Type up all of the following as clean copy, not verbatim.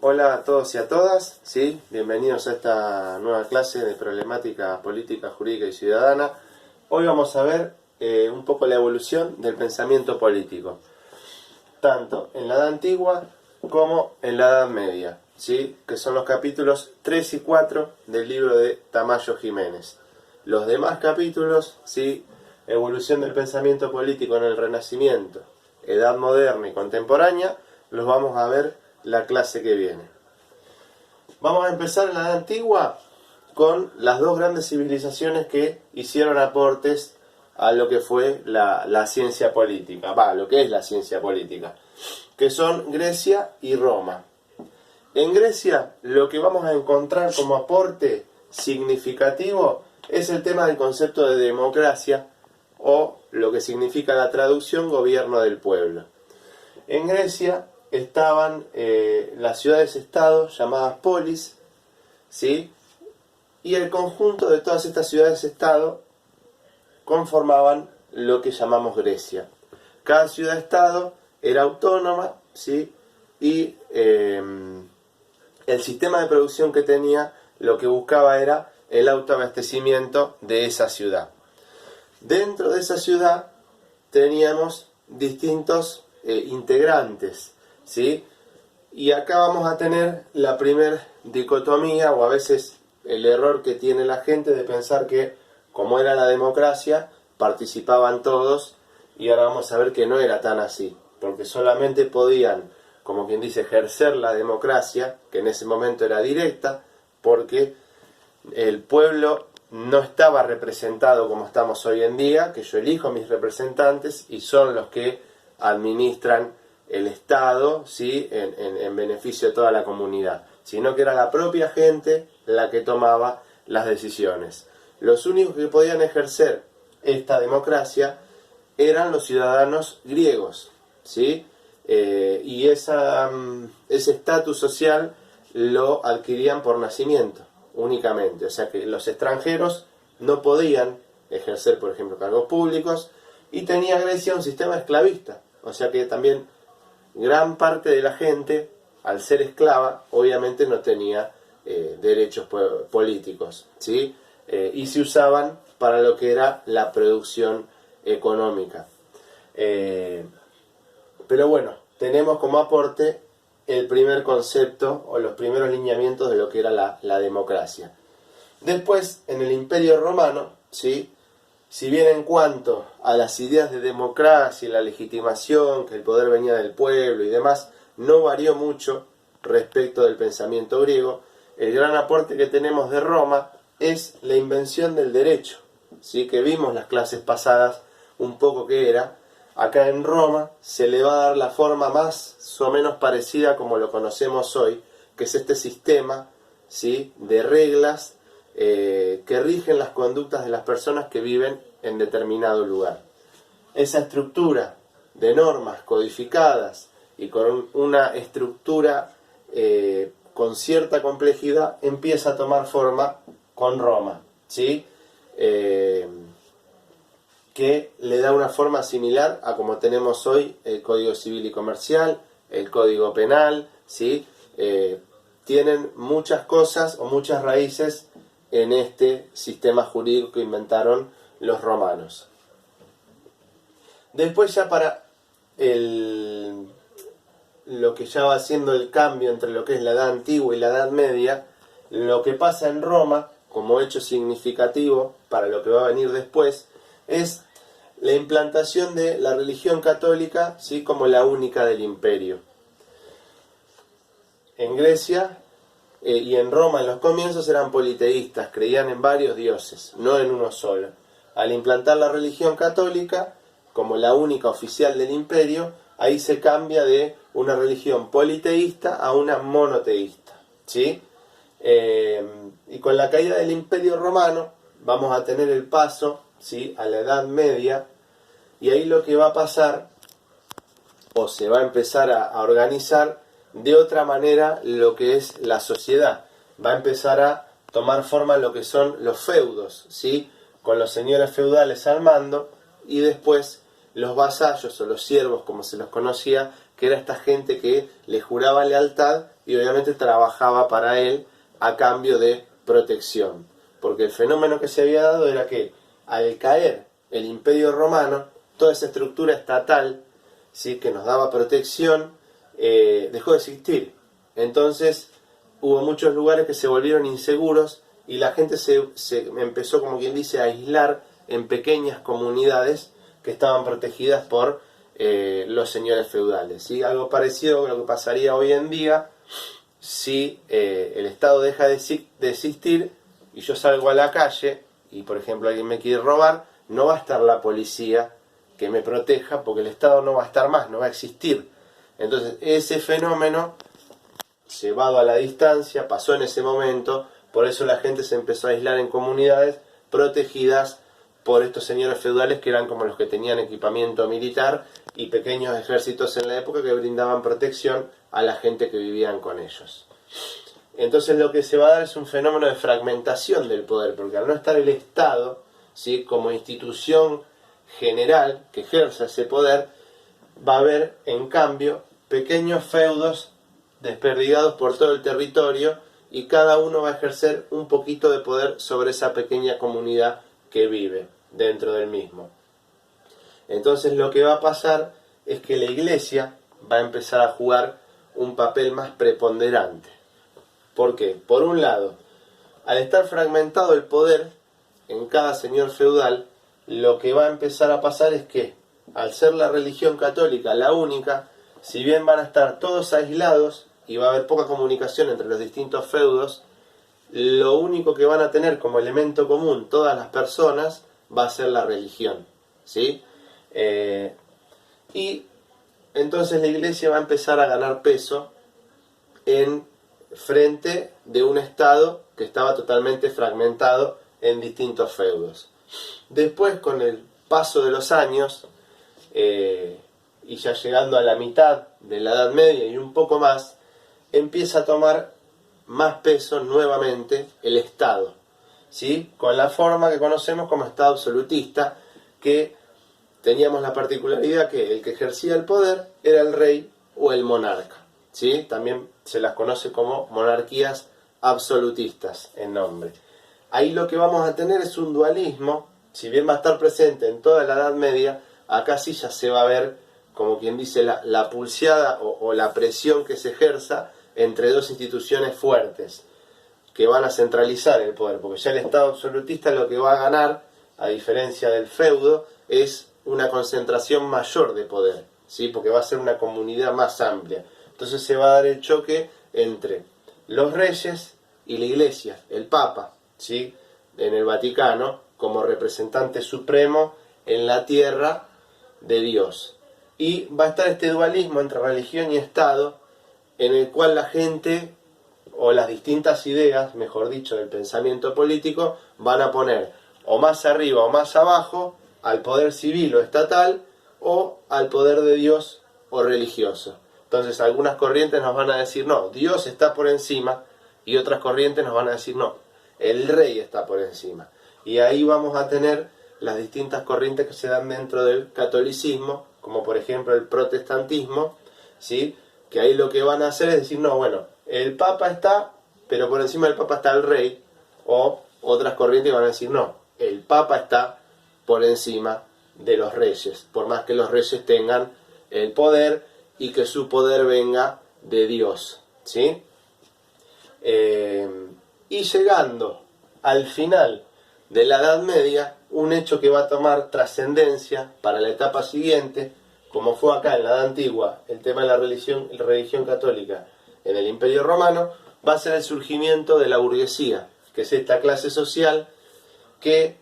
Hola a todos y a todas, ¿sí? Bienvenidos a esta nueva clase de problemática política, jurídica y ciudadana. Hoy vamos a ver un poco la evolución del pensamiento político, tanto en la Edad Antigua como en la Edad Media, ¿sí? Que son los capítulos 3 y 4 del libro de Tamayo Jiménez. Los demás capítulos, ¿sí? Evolución del pensamiento político en el Renacimiento, Edad Moderna y Contemporánea, los vamos a ver la clase que viene. Vamos a empezar en la Edad Antigua con las dos grandes civilizaciones que hicieron aportes a lo que fue la ciencia política, lo que es la ciencia política, que son Grecia y Roma. En Grecia lo que vamos a encontrar como aporte significativo es el tema del concepto de democracia, o lo que significa la traducción gobierno del pueblo. En Grecia estaban las ciudades-estado llamadas polis, ¿sí? Y el conjunto de todas estas ciudades-estado conformaban lo que llamamos Grecia. Cada ciudad-estado era autónoma, ¿sí? Y el sistema de producción que tenía lo que buscaba era el autoabastecimiento de esa ciudad. Dentro de esa ciudad teníamos distintos integrantes, ¿sí? Y acá vamos a tener la primer dicotomía, o a veces el error que tiene la gente de pensar que, como era la democracia, participaban todos, y ahora vamos a ver que no era tan así, porque solamente podían, como quien dice, ejercer la democracia, que en ese momento era directa, porque el pueblo no estaba representado como estamos hoy en día, que yo elijo mis representantes y son los que administran el Estado, ¿sí? en beneficio de toda la comunidad, sino que era la propia gente la que tomaba las decisiones. Los únicos que podían ejercer esta democracia eran los ciudadanos griegos, ¿sí? Y ese estatus social lo adquirían por nacimiento únicamente, o sea que los extranjeros no podían ejercer, por ejemplo, cargos públicos, y tenía Grecia un sistema esclavista, o sea que también gran parte de la gente, al ser esclava, obviamente no tenía derechos políticos, ¿sí? Y se usaban para lo que era la producción económica. Pero bueno, tenemos como aporte el primer concepto o los primeros lineamientos de lo que era la democracia. Después, en el Imperio Romano, ¿sí? Si bien en cuanto a las ideas de democracia y la legitimación, que el poder venía del pueblo y demás, no varió mucho respecto del pensamiento griego, el gran aporte que tenemos de Roma es la invención del derecho, ¿sí? Que vimos las clases pasadas un poco que era. Acá en Roma se le va a dar la forma más o menos parecida como lo conocemos hoy, que es este sistema, ¿sí? De reglas que rigen las conductas de las personas que viven en determinado lugar. Esa estructura de normas codificadas y con una estructura con cierta complejidad empieza a tomar forma con Roma, ¿sí? Que le da una forma similar a como tenemos hoy el Código Civil y Comercial, el Código Penal, ¿sí? Tienen muchas cosas o muchas raíces en este sistema jurídico que inventaron los romanos. Después ya para lo que ya va siendo el cambio entre lo que es la Edad Antigua y la Edad Media, lo que pasa en Roma, como hecho significativo para lo que va a venir después, es la implantación de la religión católica, ¿sí? Como la única del imperio. En Grecia y en Roma en los comienzos eran politeístas, creían en varios dioses, no en uno solo. Al implantar la religión católica como la única oficial del imperio, ahí se cambia de una religión politeísta a una monoteísta, ¿sí? Y con la caída del Imperio Romano vamos a tener el paso, ¿sí? A la Edad Media, y ahí lo que va a pasar, o se va a empezar a organizar de otra manera lo que es la sociedad. Va a empezar a tomar forma lo que son los feudos, ¿sí? Con los señores feudales al mando, y después los vasallos o los siervos, como se los conocía, que era esta gente que le juraba lealtad y obviamente trabajaba para él a cambio de protección. Porque el fenómeno que se había dado era que al caer el Imperio Romano, toda esa estructura estatal, ¿sí?, que nos daba protección, dejó de existir. Entonces hubo muchos lugares que se volvieron inseguros y la gente se empezó, como quien dice, a aislar en pequeñas comunidades que estaban protegidas por los señores feudales, ¿sí? Algo parecido a lo que pasaría hoy en día si el Estado deja de existir y yo salgo a la calle y, por ejemplo, alguien me quiere robar, no va a estar la policía que me proteja porque el Estado no va a estar más, no va a existir. Entonces ese fenómeno, llevado a la distancia, pasó en ese momento, por eso la gente se empezó a aislar en comunidades protegidas por estos señores feudales que eran como los que tenían equipamiento militar y pequeños ejércitos en la época que brindaban protección a la gente que vivían con ellos. Entonces lo que se va a dar es un fenómeno de fragmentación del poder, porque al no estar el Estado, ¿sí?, como institución general que ejerza ese poder, va a haber en cambio pequeños feudos desperdigados por todo el territorio y cada uno va a ejercer un poquito de poder sobre esa pequeña comunidad que vive dentro del mismo. Entonces lo que va a pasar es que la iglesia va a empezar a jugar un papel más preponderante. ¿Por qué? Por un lado, al estar fragmentado el poder en cada señor feudal, lo que va a empezar a pasar es que, al ser la religión católica la única, si bien van a estar todos aislados y va a haber poca comunicación entre los distintos feudos, lo único que van a tener como elemento común todas las personas va a ser la religión, ¿sí? Y entonces la iglesia va a empezar a ganar peso en frente de un Estado que estaba totalmente fragmentado en distintos feudos. Después, con el paso de los años, y ya llegando a la mitad de la Edad Media y un poco más, empieza a tomar más peso nuevamente el Estado, ¿sí?, con la forma que conocemos como Estado absolutista, que teníamos la particularidad que el que ejercía el poder era el rey o el monarca, ¿sí? También se las conoce como monarquías absolutistas en nombre. Ahí lo que vamos a tener es un dualismo, si bien va a estar presente en toda la Edad Media, acá sí ya se va a ver, como quien dice, la pulseada o la presión que se ejerza entre dos instituciones fuertes que van a centralizar el poder, porque ya el Estado absolutista lo que va a ganar, a diferencia del feudo, es una concentración mayor de poder, ¿sí?, porque va a ser una comunidad más amplia. Entonces se va a dar el choque entre los reyes y la iglesia, el Papa, ¿sí?, en el Vaticano, como representante supremo en la tierra de Dios. Y va a estar este dualismo entre religión y Estado, en el cual la gente, o las distintas ideas, mejor dicho, del pensamiento político, van a poner o más arriba o más abajo al poder civil o estatal, o al poder de Dios o religioso. Entonces algunas corrientes nos van a decir, no, Dios está por encima, y otras corrientes nos van a decir, no, el rey está por encima. Y ahí vamos a tener las distintas corrientes que se dan dentro del catolicismo, como por ejemplo el protestantismo, ¿sí?, que ahí lo que van a hacer es decir, no, bueno, el Papa está, pero por encima del Papa está el rey, o otras corrientes van a decir, no, el Papa está por encima de los reyes, por más que los reyes tengan el poder y que su poder venga de Dios, ¿sí? Y llegando al final de la Edad Media, un hecho que va a tomar trascendencia para la etapa siguiente, como fue acá en la Edad Antigua, el tema de la religión católica en el Imperio Romano, va a ser el surgimiento de la burguesía, que es esta clase social que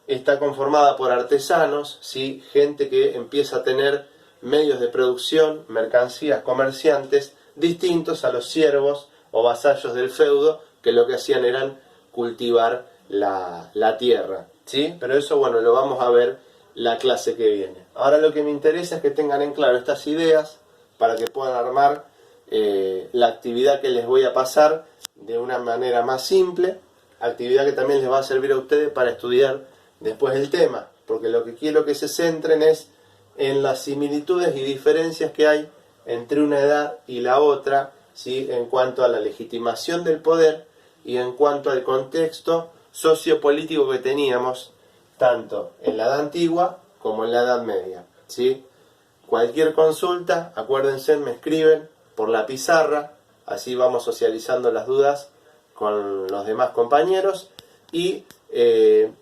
está conformada por artesanos, ¿sí?, gente que empieza a tener medios de producción, mercancías, comerciantes, distintos a los siervos o vasallos del feudo, que lo que hacían eran cultivar la tierra, ¿sí? Pero eso, bueno, lo vamos a ver la clase que viene. Ahora lo que me interesa es que tengan en claro estas ideas para que puedan armar la actividad que les voy a pasar de una manera más simple, actividad que también les va a servir a ustedes para estudiar después el tema, porque lo que quiero que se centren es en las similitudes y diferencias que hay entre una edad y la otra, ¿sí? En cuanto a la legitimación del poder y en cuanto al contexto sociopolítico que teníamos, tanto en la Edad Antigua como en la Edad Media, ¿sí? Cualquier consulta, acuérdense, me escriben por la pizarra, así vamos socializando las dudas con los demás compañeros, y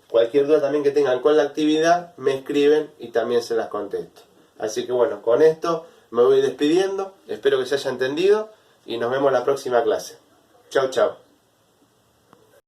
cualquier duda también que tengan con la actividad, me escriben y también se las contesto. Así que bueno, con esto me voy despidiendo, espero que se haya entendido y nos vemos en la próxima clase. Chau, chau.